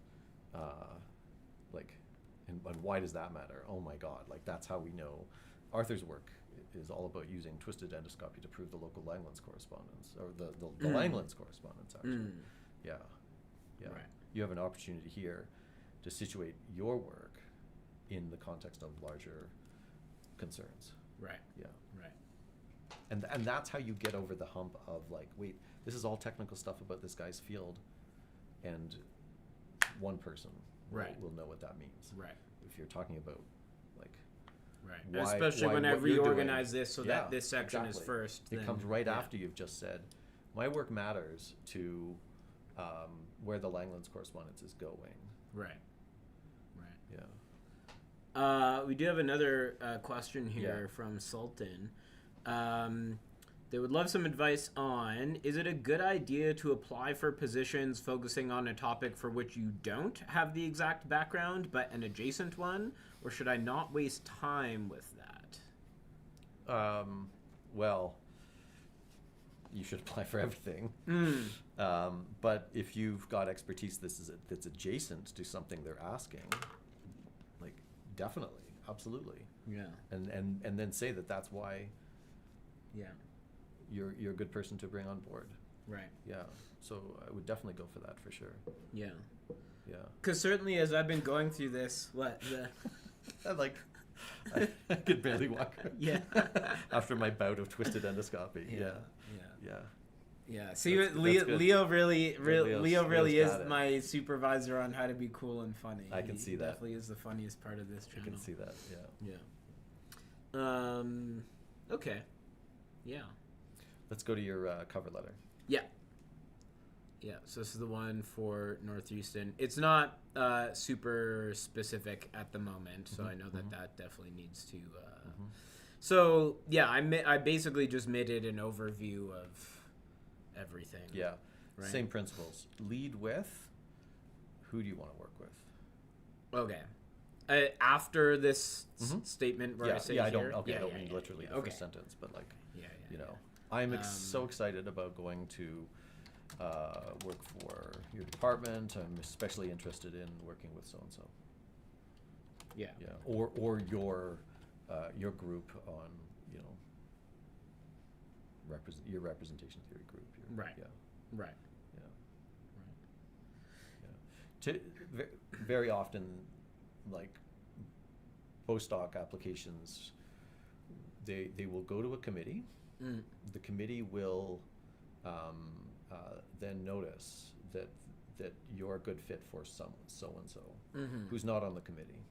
[SPEAKER 2] and why does that matter? Oh my God, that's how we know. Arthur's work is all about using twisted endoscopy to prove the local Langlands correspondence, or the Langlands correspondence, actually.
[SPEAKER 1] Mm.
[SPEAKER 2] Yeah. Yeah.
[SPEAKER 1] Right.
[SPEAKER 2] You have an opportunity here to situate your work in the context of larger concerns.
[SPEAKER 1] Right.
[SPEAKER 2] Yeah.
[SPEAKER 1] Right.
[SPEAKER 2] And that's how you get over the hump of wait, this is all technical stuff about this guy's field, and one person will know what that means.
[SPEAKER 1] Right.
[SPEAKER 2] If you're talking about
[SPEAKER 1] right, especially
[SPEAKER 2] why
[SPEAKER 1] whenever
[SPEAKER 2] what
[SPEAKER 1] you
[SPEAKER 2] you're
[SPEAKER 1] organize
[SPEAKER 2] doing,
[SPEAKER 1] this so that this section is first.
[SPEAKER 2] It comes right after you've just said, my work matters to where the Langlands correspondence is going.
[SPEAKER 1] Right. Right.
[SPEAKER 2] Yeah.
[SPEAKER 1] We do have another question here from Sultan. They would love some advice on, is it a good idea to apply for positions focusing on a topic for which you don't have the exact background, but an adjacent one? Or should I not waste time with that?
[SPEAKER 2] Well, you should apply for everything. But if you've got expertise that's adjacent to something they're asking, definitely, absolutely.
[SPEAKER 1] Yeah.
[SPEAKER 2] And then say that's why you're a good person to bring on board. Right. Yeah. So I would definitely go for that for sure.
[SPEAKER 1] Yeah.
[SPEAKER 2] Yeah.
[SPEAKER 1] Because certainly as I've been going through this,
[SPEAKER 2] I could barely walk.
[SPEAKER 1] Yeah.
[SPEAKER 2] After my bout of twisted endoscopy. Yeah.
[SPEAKER 1] Yeah. See,
[SPEAKER 2] that's
[SPEAKER 1] Leo really is
[SPEAKER 2] got it.
[SPEAKER 1] my supervisor on how to be cool and funny.
[SPEAKER 2] I can see that.
[SPEAKER 1] Definitely is the funniest part of this channel.
[SPEAKER 2] I can see that.
[SPEAKER 1] Yeah. Okay. Yeah.
[SPEAKER 2] Let's go to your cover letter.
[SPEAKER 1] Yeah. Yeah, so this is the one for Northeastern. It's not super specific at the moment, so I know that definitely needs to... So, yeah, I basically just made it an overview of everything.
[SPEAKER 2] Yeah,
[SPEAKER 1] right?
[SPEAKER 2] Same principles. Lead with, who do you want to work with?
[SPEAKER 1] Okay. After this statement where I say
[SPEAKER 2] I
[SPEAKER 1] here?
[SPEAKER 2] don't mean literally the first sentence, but I'm so excited about going to work for your department. I'm especially interested in working with so-and-so. Yeah. Yeah. Or your group on, your representation theory group.
[SPEAKER 1] Right.
[SPEAKER 2] Yeah.
[SPEAKER 1] Right.
[SPEAKER 2] Yeah. Yeah. Very often, postdoc applications, they will go to a committee. The committee will then notice that you're a good fit for so-and-so who's not on the committee.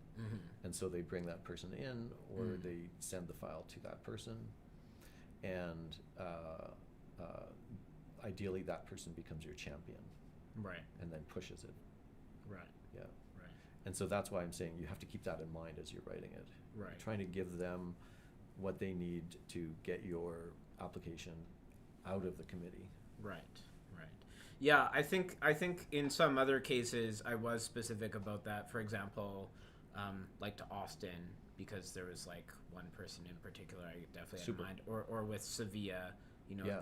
[SPEAKER 2] And so they bring that person in, or they send the file to that person, and ideally that person becomes your champion.
[SPEAKER 1] Right.
[SPEAKER 2] And then pushes it.
[SPEAKER 1] Right.
[SPEAKER 2] Yeah.
[SPEAKER 1] Right.
[SPEAKER 2] And so that's why I'm saying you have to keep that in mind as you're writing it.
[SPEAKER 1] Right.
[SPEAKER 2] Trying to give them what they need to get your application out of the committee.
[SPEAKER 1] Right. Yeah, I think in some other cases I was specific about that. For example, like to Austin, because there was like one person in particular I definitely had in mind, or with Sevilla,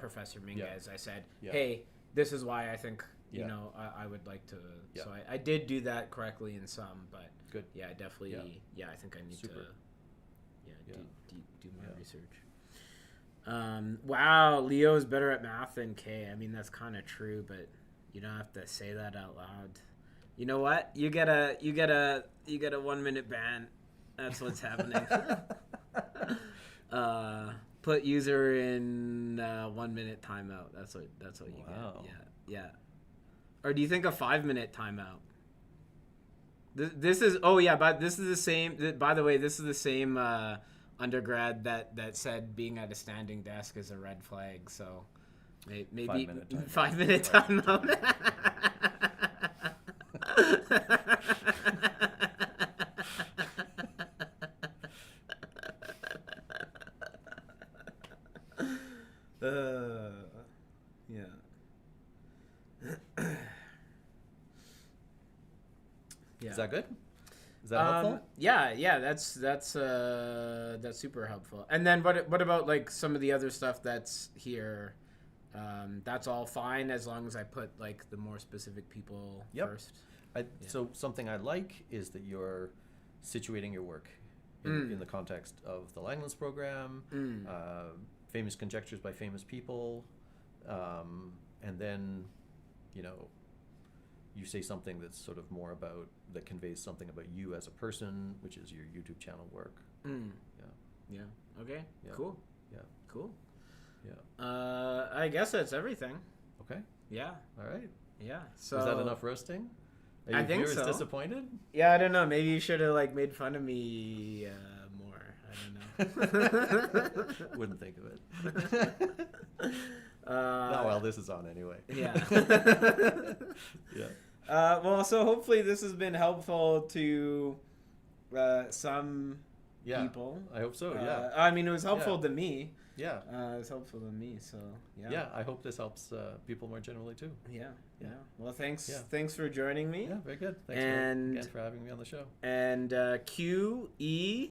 [SPEAKER 1] Professor Minguez. I said, hey, this is why I think I would like to.
[SPEAKER 2] Yeah.
[SPEAKER 1] So I did do that correctly in some, but
[SPEAKER 2] good.
[SPEAKER 1] Yeah, I definitely. Yeah, I think I need to. Do my research. Wow, Leo is better at math than Kay. I mean, that's kind of true, but you don't have to say that out loud. You know what? You get a 1 minute ban. That's what's happening. Put user in 1 minute timeout. That's what you get. Yeah. Or do you think a 5 minute timeout? This is but this is the same. By the way, this is the same undergrad that said being at a standing desk is a red flag. So maybe 5 minute timeout.
[SPEAKER 2] Is that good? Is that helpful?
[SPEAKER 1] Yeah, that's super helpful. And then what about like some of the other stuff that's here? That's all fine as long as I put like the more specific people first.
[SPEAKER 2] So something I like is that you're situating your work in the context of the Langlands program, famous conjectures by famous people, and then, you say something that's sort of more that conveys something about you as a person, which is your YouTube channel work.
[SPEAKER 1] Yeah. Okay.
[SPEAKER 2] Yeah.
[SPEAKER 1] Cool.
[SPEAKER 2] Yeah.
[SPEAKER 1] Cool.
[SPEAKER 2] Yeah.
[SPEAKER 1] I guess that's everything.
[SPEAKER 2] Okay.
[SPEAKER 1] Yeah.
[SPEAKER 2] All right.
[SPEAKER 1] Yeah. So
[SPEAKER 2] is that enough roasting? Are
[SPEAKER 1] I
[SPEAKER 2] your
[SPEAKER 1] think
[SPEAKER 2] viewers
[SPEAKER 1] so.
[SPEAKER 2] disappointed?
[SPEAKER 1] Yeah, I don't know. Maybe you should have like made fun of me more. I don't know.
[SPEAKER 2] Wouldn't think of it. Well, this is on anyway.
[SPEAKER 1] Yeah.
[SPEAKER 2] Yeah.
[SPEAKER 1] Well, so hopefully this has been helpful to some people.
[SPEAKER 2] I hope so. Yeah.
[SPEAKER 1] I mean, it was helpful to me.
[SPEAKER 2] Yeah.
[SPEAKER 1] It was helpful to me. So yeah.
[SPEAKER 2] Yeah. I hope this helps people more generally too.
[SPEAKER 1] Yeah. Well, thanks. Yeah. Thanks for joining me.
[SPEAKER 2] Yeah. Very good. Thanks again for having me on the show.
[SPEAKER 1] And QE